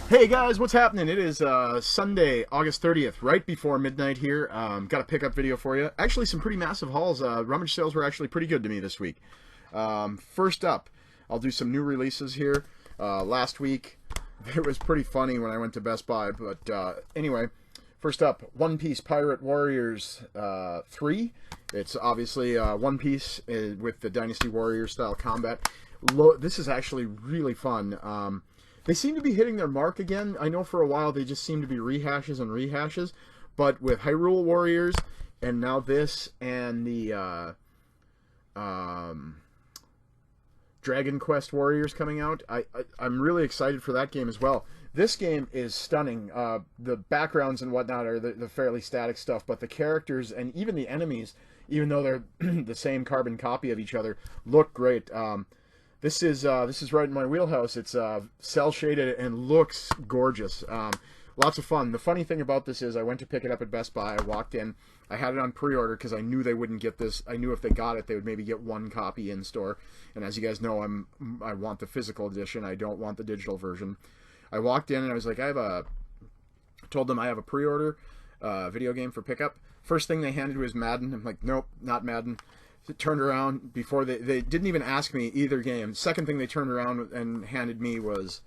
Hey guys, what's happening? It is Sunday, August 30th, right before midnight here. Got a pickup video for you. Actually, some pretty massive hauls. Rummage sales were actually pretty good to me this week. First up, I'll do some new releases here. Last week, it was pretty funny when I went to Best Buy, but anyway, first up, One Piece Pirate Warriors 3. It's obviously One Piece with the Dynasty Warrior style combat. This is actually really fun. They seem to be hitting their mark again. I know for a while they just seem to be rehashes and rehashes, but with Hyrule Warriors and now this and the Dragon Quest Warriors coming out, I'm really excited for that game as well. This game is stunning. The backgrounds and whatnot are the fairly static stuff, but the characters and even the enemies, even though they're the same carbon copy of each other, look great. This is right in my wheelhouse. It's cell shaded and looks gorgeous. Lots of fun. The funny thing about this is I went to pick it up at Best Buy. I walked in. I had it on pre-order because I knew they wouldn't get this. I knew if they got it, they would maybe get one copy in store. And as you guys know, I want the physical edition. I don't want the digital version. I walked in and I was like, told them I have a pre-order video game for pickup. First thing they handed me was Madden. I'm like, nope, not Madden. Turned around before they didn't even ask me either game. Second thing they turned around and handed me was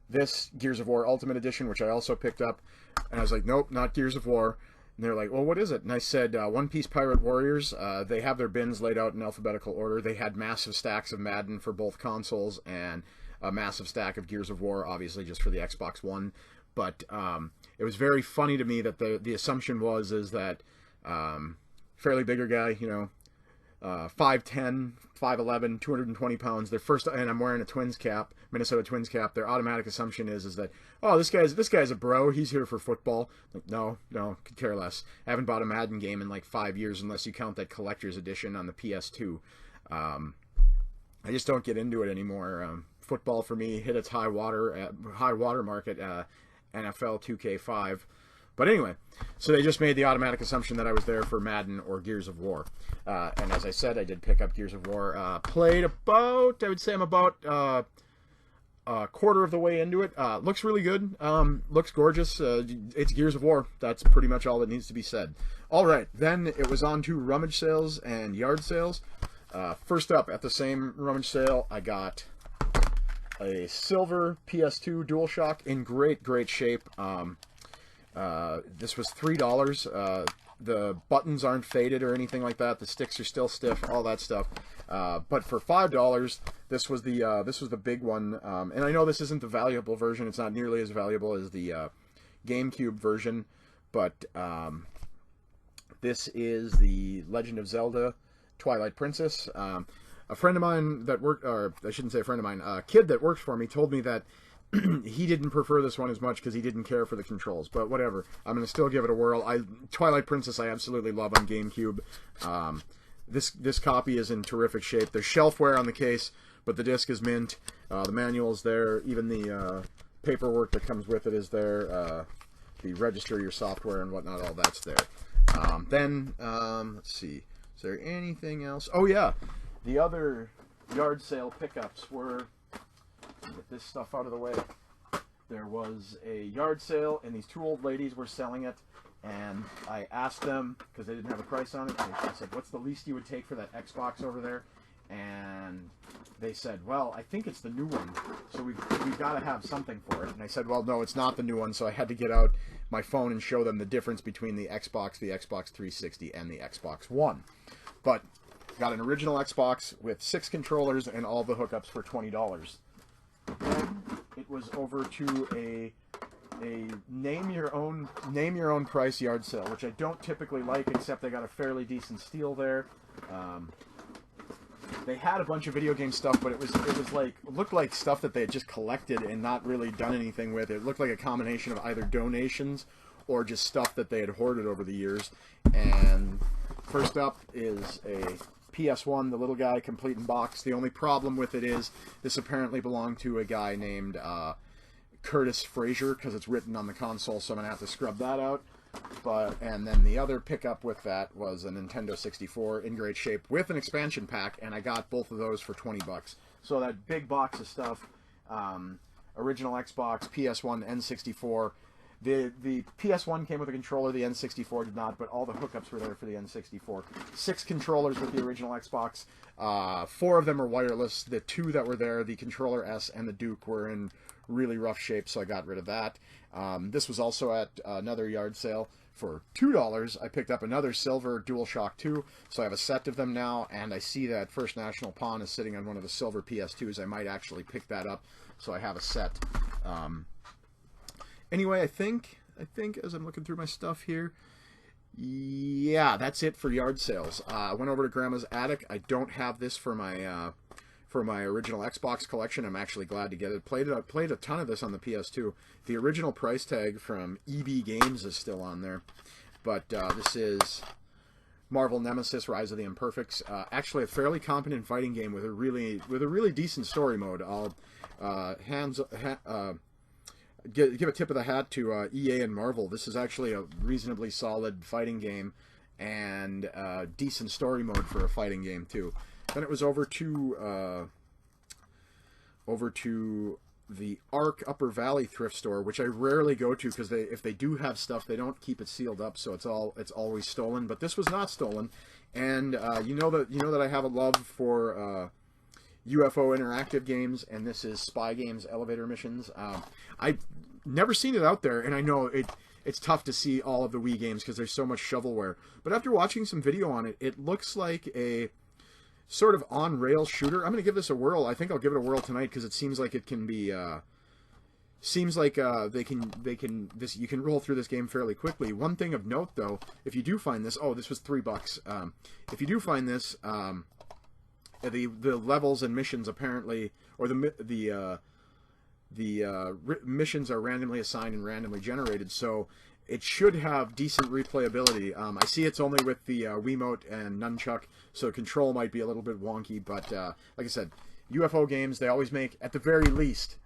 this Gears of War Ultimate Edition, which I also picked up. And I was like, nope, not Gears of War. And they're like, well, what is it? And I said, One Piece Pirate Warriors. They have their bins laid out in alphabetical order. They had massive stacks of Madden for both consoles and a massive stack of Gears of War, obviously just for the Xbox One. But it was very funny to me that the assumption is that fairly bigger guy, you know, 5'10", 5'11", 220 pounds. Their first, and I'm wearing a Twins cap, Minnesota Twins cap. Their automatic assumption is that, oh, this guy's a bro. He's here for football. Like, no, could care less. I haven't bought a Madden game in like 5 years, unless you count that collector's edition on the PS2. I just don't get into it anymore. Football for me hit its high water mark at NFL 2K5. But anyway, so they just made the automatic assumption that I was there for Madden or Gears of War. And as I said, I did pick up Gears of War. Played about, I would say I'm about a quarter of the way into it. Looks really good. Looks gorgeous. It's Gears of War. That's pretty much all that needs to be said. All right, then it was on to rummage sales and yard sales. First up, at the same rummage sale, I got a silver PS2 DualShock in great shape. This was $3. The buttons aren't faded or anything like that. The sticks are still stiff, all that stuff. But for $5, this was the big one. And I know this isn't the valuable version. It's not nearly as valuable as the GameCube version. But this is the Legend of Zelda Twilight Princess. A friend of mine that worked, or I shouldn't say a friend of mine, a kid that works for me told me that he didn't prefer this one as much because he didn't care for the controls, but whatever. I'm going to still give it a whirl. Twilight Princess I absolutely love on GameCube. This copy is in terrific shape. There's shelfware on the case, but the disc is mint. The manual's there. Even the paperwork that comes with it is there. The register your software and whatnot, all that's there. Let's see. Is there anything else? Oh, yeah. The other yard sale pickups were... Get this stuff out of the way. There was a yard sale, and these two old ladies were selling it, and I asked them, because they didn't have a price on it, I said, what's the least you would take for that Xbox over there? And they said, well, I think it's the new one, so we've got to have something for it. And I said, well, no, it's not the new one, so I had to get out my phone and show them the difference between the Xbox 360, and the Xbox One. But got an original Xbox with 6 controllers and all the hookups for $20. Then it was over to a name your own price yard sale, which I don't typically like, except they got a fairly decent steal there. They had a bunch of video game stuff, but it looked like stuff that they had just collected and not really done anything with. It looked like a combination of either donations or just stuff that they had hoarded over the years. And first up is a PS1, the little guy, complete in box. The only problem with it is this apparently belonged to a guy named Curtis Frazier, because it's written on the console, so I'm going to have to scrub that out. And then the other pickup with that was a Nintendo 64 in great shape with an expansion pack, and I got both of those for $20. So that big box of stuff, original Xbox, PS1, N64. The PS1 came with a controller, the N64 did not, but all the hookups were there for the N64. 6 controllers with the original Xbox. 4 of them are wireless. The 2 that were there, the Controller S and the Duke, were in really rough shape, so I got rid of that. This was also at another yard sale. For $2, I picked up another silver DualShock 2, so I have a set of them now, and I see that First National Pawn is sitting on one of the silver PS2s. I might actually pick that up, so I have a set. Anyway, I think as I'm looking through my stuff here, yeah, that's it for yard sales. I went over to Grandma's Attic. I don't have this for my original Xbox collection. I'm actually glad to get it. Played a ton of this on the PS2. The original price tag from EB Games is still on there, but this is Marvel Nemesis: Rise of the Imperfects. Actually, a fairly competent fighting game with a really decent story mode. I'll give a tip of the hat to EA and Marvel. This is actually a reasonably solid fighting game and decent story mode for a fighting game too. Then it was over to the Ark Upper Valley thrift store, which I rarely go to because if they do have stuff, they don't keep it sealed up, so it's always stolen. But this was not stolen, and you know that I have a love for UFO interactive games, and this is Spy Games Elevator Missions. I've never seen it out there, and I know it's tough to see all of the Wii games because there's so much shovelware. But after watching some video on it, it looks like a sort of on-rail shooter. I'm going to give this a whirl. I think I'll give it a whirl tonight because it seems like it can be. Seems like you can roll through this game fairly quickly. One thing of note, though, if you do find this, this was $3. If you do find this, the levels and missions apparently, or the missions are randomly assigned and randomly generated, so it should have decent replayability. I see it's only with the Wiimote and Nunchuck, so control might be a little bit wonky, but like I said, UFO games, they always make, at the very least,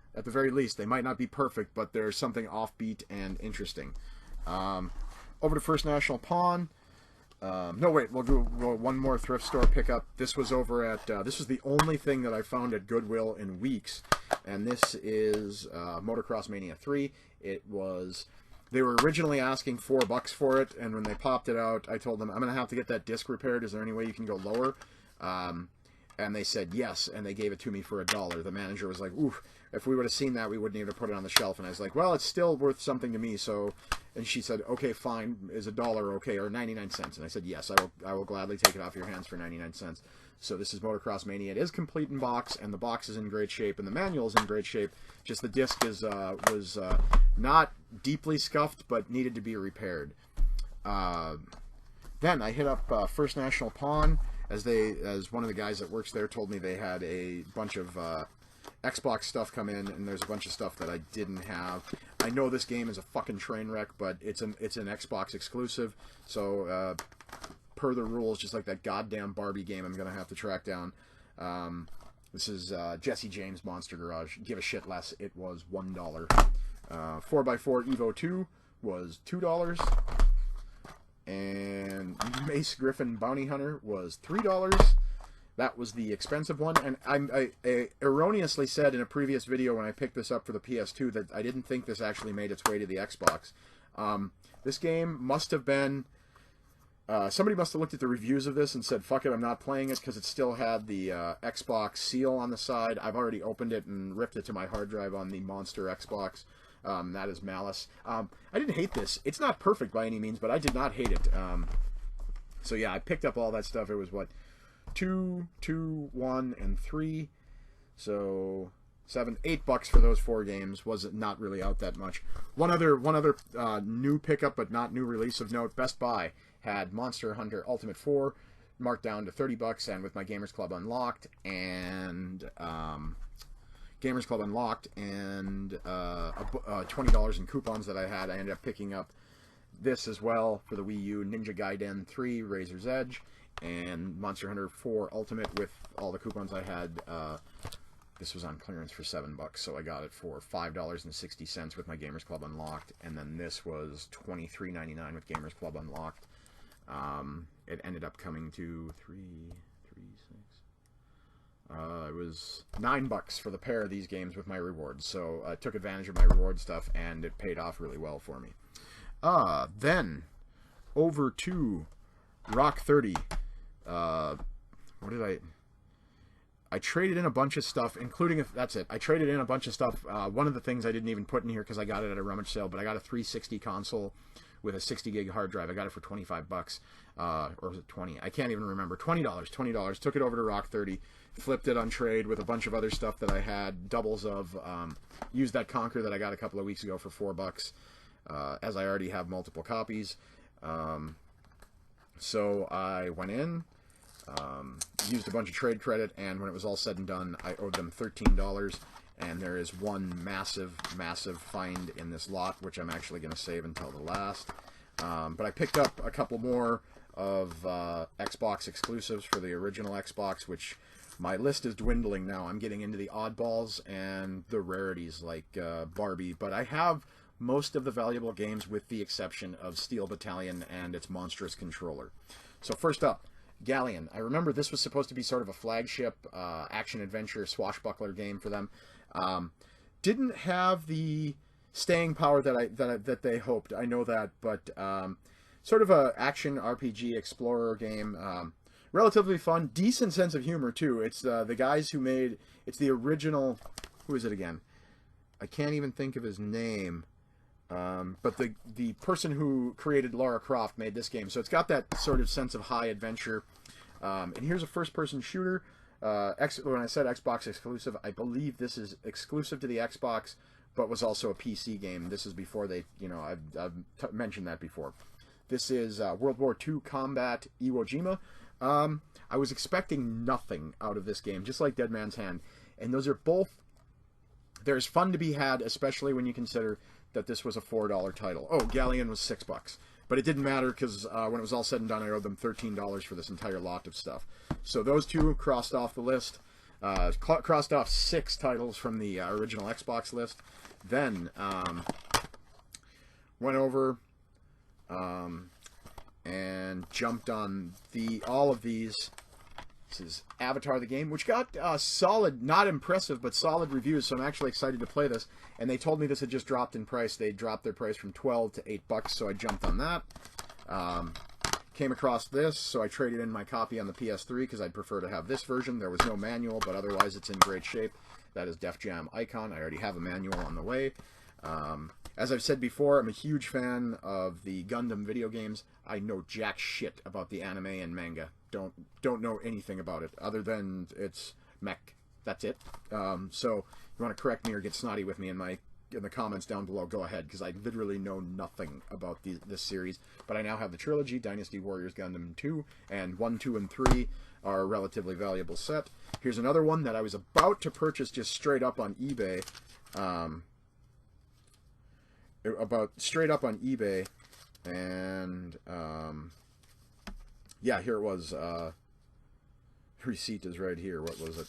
they might not be perfect, but there's something offbeat and interesting. Over to First National Pawn. No, wait, we'll do one more thrift store pickup. This was over at, this was the only thing that I found at Goodwill in weeks, and this is Motocross Mania 3. They were originally asking $4 for it, and when they popped it out, I told them, I'm going to have to get that disc repaired. Is there any way you can go lower? And they said yes, and they gave it to me for $1. The manager was like, oof, if we would have seen that, we wouldn't even put it on the shelf. And I was like, well, it's still worth something to me. So, and she said, okay, fine, is $1 okay, or 99 cents? And I said, yes, I will gladly take it off your hands for 99 cents. So this is Motocross Mania. It is complete in box, and the box is in great shape, and the manual is in great shape. Just the disc was not deeply scuffed, but needed to be repaired. Then I hit up First National Pawn, as one of the guys that works there told me they had a bunch of Xbox stuff come in, and there's a bunch of stuff that I didn't have. I know this game is a fucking train wreck, but it's an Xbox exclusive, so per the rules, just like that goddamn Barbie game, I'm gonna have to track down. This is Jesse James Monster Garage. Give a shit less. It was $1. 4x4 Evo 2 was $2. And Mace Griffin Bounty Hunter was $3. That was the expensive one. And I erroneously said in a previous video when I picked this up for the PS2 that I didn't think this actually made its way to the Xbox. This game must have been... somebody must have looked at the reviews of this and said, fuck it, I'm not playing it, because it still had the Xbox seal on the side. I've already opened it and ripped it to my hard drive on the Monster Xbox. That is malice. I didn't hate this. It's not perfect by any means, but I did not hate it. So yeah, I picked up all that stuff. It was, what, 2, 1, and 3. So... $8 for those 4 games was not really out that much. One other new pickup, but not new release of note. Best Buy had Monster Hunter Ultimate 4 marked down to $30, and with my Gamers Club Unlocked and $20 in coupons that I had, I ended up picking up this as well for the Wii U. Ninja Gaiden 3 Razor's Edge and Monster Hunter 4 Ultimate with all the coupons I had. This was on clearance for $7, so I got it for $5.60 with my Gamers Club Unlocked, and then this was $23.99 with Gamers Club Unlocked. It ended up coming to It was $9 for the pair of these games with my rewards, so I took advantage of my reward stuff, and it paid off really well for me. Then over to Rock 30. What did I traded in a bunch of stuff, including, that's it, I traded in a bunch of stuff. One of the things I didn't even put in here because I got it at a rummage sale, but I got a 360 console with a 60 gig hard drive. I got it for $25, or was it 20? I can't even remember. $20. Took it over to Rock 30, flipped it on trade with a bunch of other stuff that I had, doubles of, used that Conquer that I got a couple of weeks ago for $4, as I already have multiple copies. So I went in, used a bunch of trade credit, and when it was all said and done, I owed them $13. And there is one massive find in this lot, which I'm actually going to save until the last. But I picked up a couple more of Xbox exclusives for the original Xbox, which my list is dwindling now. I'm getting into the oddballs and the rarities like Barbie, but I have most of the valuable games with the exception of Steel Battalion and its monstrous controller. So first up, Galleon. I remember this was supposed to be sort of a flagship action-adventure swashbuckler game for them. Didn't have the staying power that they hoped. I know that, but sort of a action RPG explorer game. Relatively fun, decent sense of humor too. It's the guys who made, it's the original. Who is it again? I can't even think of his name. But the person who created Lara Croft made this game, so it's got that sort of sense of high adventure. And here's a first-person shooter. When I said Xbox exclusive, I believe this is exclusive to the Xbox, but was also a PC game. This is before they, I've mentioned that before. This is World War II Combat Iwo Jima. I was expecting nothing out of this game, just like Dead Man's Hand. And those are both, there's fun to be had, especially when you consider that this was a $4 title. Oh, Galleon was $6. But it didn't matter because when it was all said and done, I owed them $13 for this entire lot of stuff. So those two crossed off the list. Crossed off 6 titles from the original Xbox list. Then went over and jumped on all of these. This is Avatar the game, which got solid, not impressive, but solid reviews, so I'm actually excited to play this. And they told me this had just dropped in price. They dropped their price from $12 to $8, so I jumped on that. Came across this, so I traded in my copy on the PS3 because I'd prefer to have this version. There was no manual, but otherwise it's in great shape. That is Def Jam Icon. I already have a manual on the way. As I've said before, I'm a huge fan of the Gundam video games. I know jack shit about the anime and manga. Don't know anything about it other than it's mech. That's it. So you want to correct me or get snotty with me in the comments down below, go ahead, because I literally know nothing about this series. But I now have the trilogy, Dynasty Warriors Gundam 2, and 1, 2, and 3 are a relatively valuable set. Here's another one that I was about to purchase just straight up on eBay. And yeah, here it was. Receipt is right here. What was it?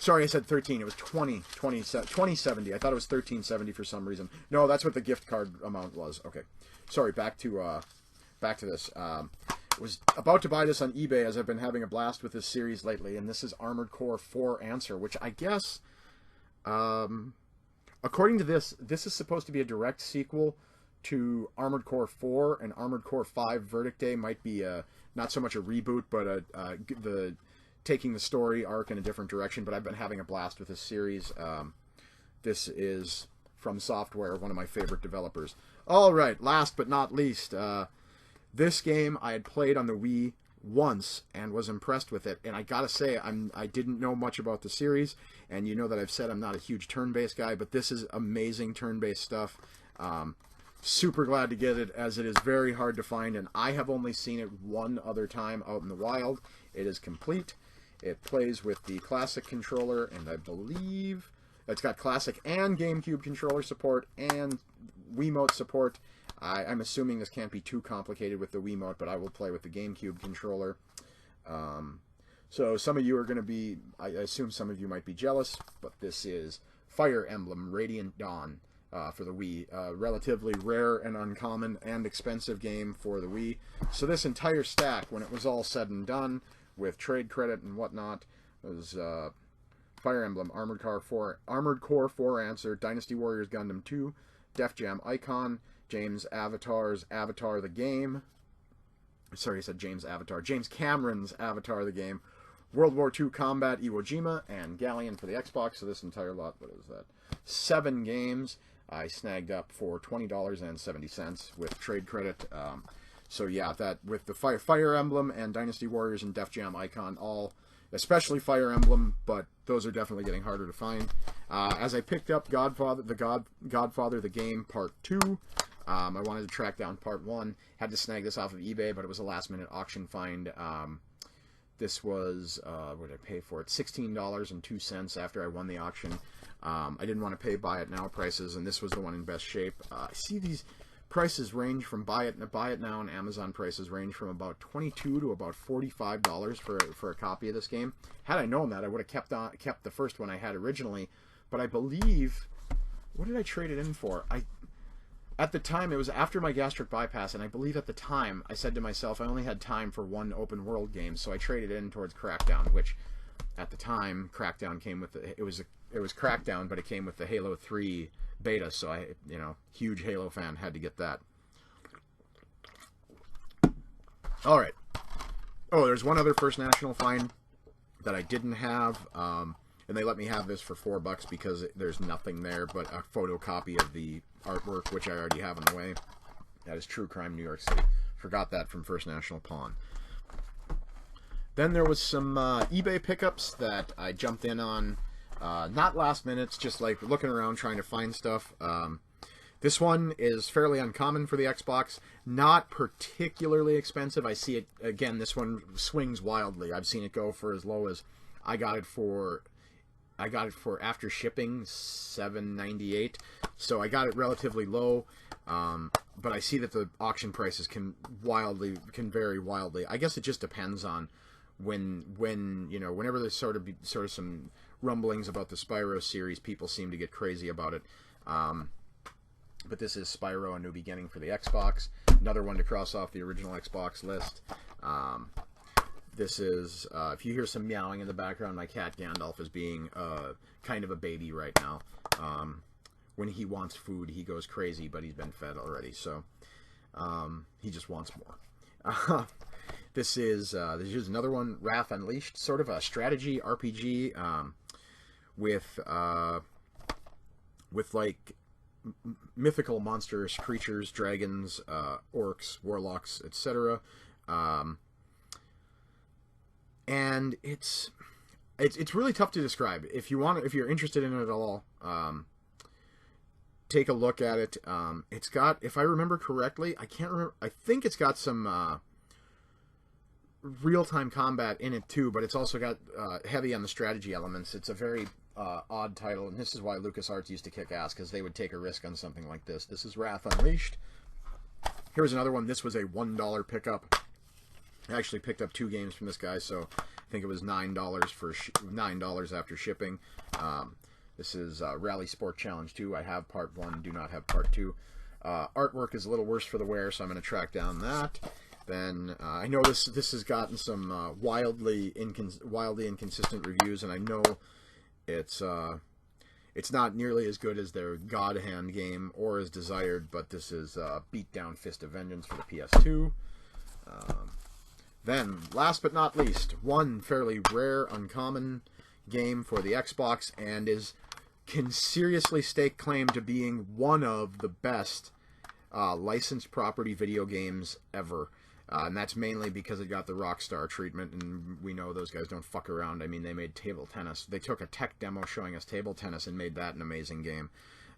Sorry, I said 13. It was 2070. I thought it was 1370 for some reason. No, that's what the gift card amount was. Okay. Sorry, back to this. Was about to buy this on eBay as I've been having a blast with this series lately, and this is Armored Core 4 Answer, which I guess, according to this is supposed to be a direct sequel to Armored Core 4, and Armored Core 5 Verdict Day might be not so much a reboot, but taking the story arc in a different direction. But I've been having a blast with this series. This is From Software, one of my favorite developers. All right, last but not least, this game I had played on the Wii once and was impressed with it, and I gotta say, I didn't know much about the series, and you know that I've said I'm not a huge turn-based guy, but this is amazing turn-based stuff. Super glad to get it, as it is very hard to find, and I have only seen it one other time out in the wild. It is complete. It plays with the classic controller, and I believe it's got classic and GameCube controller support and Wiimote support. I'm assuming this can't be too complicated with the Wiimote, but I will play with the GameCube controller. So some of you are going to be, I assume some of you might be jealous, but this is Fire Emblem Radiant Dawn. for the Wii. Relatively rare and uncommon and expensive game for the Wii. So this entire stack, when it was all said and done, with trade credit and whatnot, was Fire Emblem, Armored Core 4 Answer, Dynasty Warriors Gundam 2, Def Jam Icon, James Avatar's Avatar the Game. Sorry, I said James Avatar. James Cameron's Avatar the Game, World War II Combat Iwo Jima, and Galleon for the Xbox. So this entire lot, what is that? 7 games I snagged up for $20.70 with trade credit. So yeah, that with the Fire Emblem and Dynasty Warriors and Def Jam Icon, all, especially Fire Emblem, but those are definitely getting harder to find. As I picked up Godfather the Game Part 2, I wanted to track down Part 1. Had to snag this off of eBay, but it was a last-minute auction find. This was, what did I pay for it? $16.02 after I won the auction. I didn't want to pay buy it now prices, and this was the one in best shape. I see these prices range from buy it now, and Amazon prices range from about $22 to about $45 for a copy of this game. Had I known that, I would have kept the first one I had originally. But I believe, what did I trade it in for? At the time, it was after my gastric bypass, and I believe at the time I said to myself I only had time for one open world game, so I traded in towards Crackdown, which at the time Crackdown came with it was Crackdown, but it came with the Halo 3 beta, so I, huge Halo fan, had to get that. All right. Oh, there's one other First National find that I didn't have, and they let me have this for $4 because there's nothing there but a photocopy of the artwork, which I already have on the way. That is True Crime New York City. Forgot that from First National Pawn. Then there was some eBay pickups that I jumped in on. Not last minute, just like looking around trying to find stuff. This one is fairly uncommon for the Xbox. Not particularly expensive. I see it, again, this one swings wildly. I've seen it go for as low as, I got it for after shipping $7.98, so I got it relatively low, but I see that the auction prices can vary wildly. I guess it just depends on whenever there's sort of some rumblings about the Spyro series, people seem to get crazy about it. But this is Spyro: A New Beginning for the Xbox, another one to cross off the original Xbox list. This is, if you hear some meowing in the background, my cat Gandalf is being kind of a baby right now. When he wants food, he goes crazy, but he's been fed already, so he just wants more. This is another one, Wrath Unleashed, sort of a strategy RPG with like mythical monsters, creatures, dragons, orcs, warlocks, etc. And it's really tough to describe. If you're interested in it at all, take a look at it. It's got, if I remember correctly, I can't remember. I think it's got some real-time combat in it too, but it's also got heavy on the strategy elements. It's a very odd title, and this is why LucasArts used to kick ass, because they would take a risk on something like this. This is Wrath Unleashed. Here's another one. This was a $1 pickup. I actually picked up 2 games from this guy, so I think it was $9 for $9 after shipping. This is Rally Sport Challenge 2. I have Part 1, do not have Part 2. Artwork is a little worse for the wear, so I'm going to track down that. Then I know this has gotten some wildly inconsistent reviews, and I know it's not nearly as good as their God Hand game or as desired, but this is Beatdown Fist of Vengeance for the PS2. Then, last but not least, one fairly rare, uncommon game for the Xbox, and can seriously stake claim to being one of the best licensed property video games ever. And that's mainly because it got the Rockstar treatment, and we know those guys don't fuck around. I mean, they made table tennis. They took a tech demo showing us table tennis and made that an amazing game.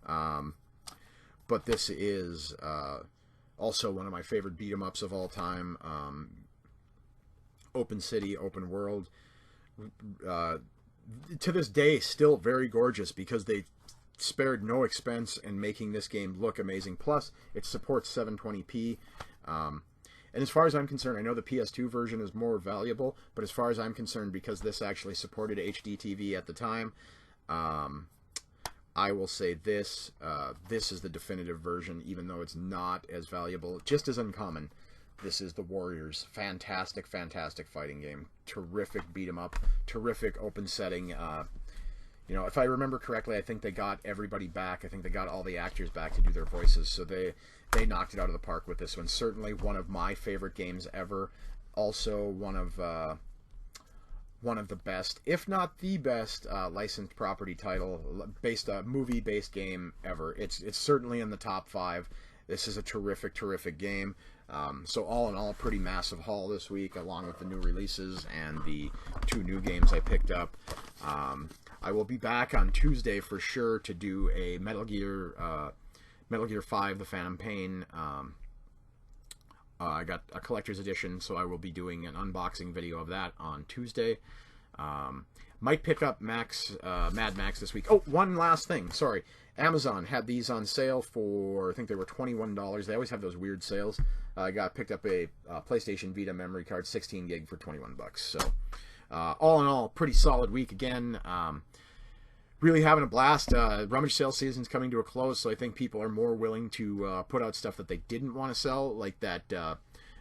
But this is also one of my favorite beat-em-ups of all time. Open city, open world. To this day, still very gorgeous because they spared no expense in making this game look amazing. Plus, it supports 720p. And as far as I'm concerned, I know the PS2 version is more valuable, but as far as I'm concerned, because this actually supported HD TV at the time, I will say this, this is the definitive version, even though it's not as valuable, just as uncommon. This is the Warriors. Fantastic, fantastic fighting game. Terrific beat 'em up. Terrific open setting. You know, if I remember correctly, I think they got everybody back. I think they got all the actors back to do their voices, so they knocked it out of the park with this one. Certainly one of my favorite games ever. Also one of the best, if not the best, licensed property title, movie-based game ever. It's certainly in the top 5. This is a terrific, terrific game. So all in all, pretty massive haul this week, along with the new releases and the 2 new games I picked up. I will be back on Tuesday for sure to do a Metal Gear 5: The Phantom Pain. I got a collector's edition, so I will be doing an unboxing video of that on Tuesday. Might pick up Mad Max this week. Oh, one last thing. Sorry. Amazon had these on sale for, I think they were $21. They always have those weird sales. I picked up a PlayStation Vita memory card, 16 gig for $21. So, all in all, pretty solid week again. Really having a blast. Rummage sale season's coming to a close, so I think people are more willing to put out stuff that they didn't want to sell, like that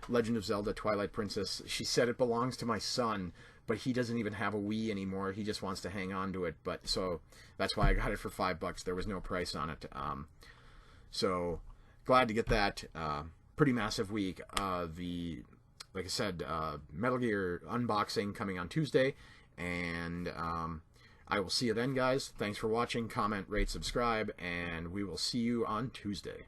Legend of Zelda Twilight Princess. She said it belongs to my son, but he doesn't even have a Wii anymore. He just wants to hang on to it. But so that's why I got it for $5. There was no price on it. So glad to get that. Pretty massive week. Like I said, Metal Gear unboxing coming on Tuesday, and I will see you then, guys. Thanks for watching. Comment, rate, subscribe, and we will see you on Tuesday.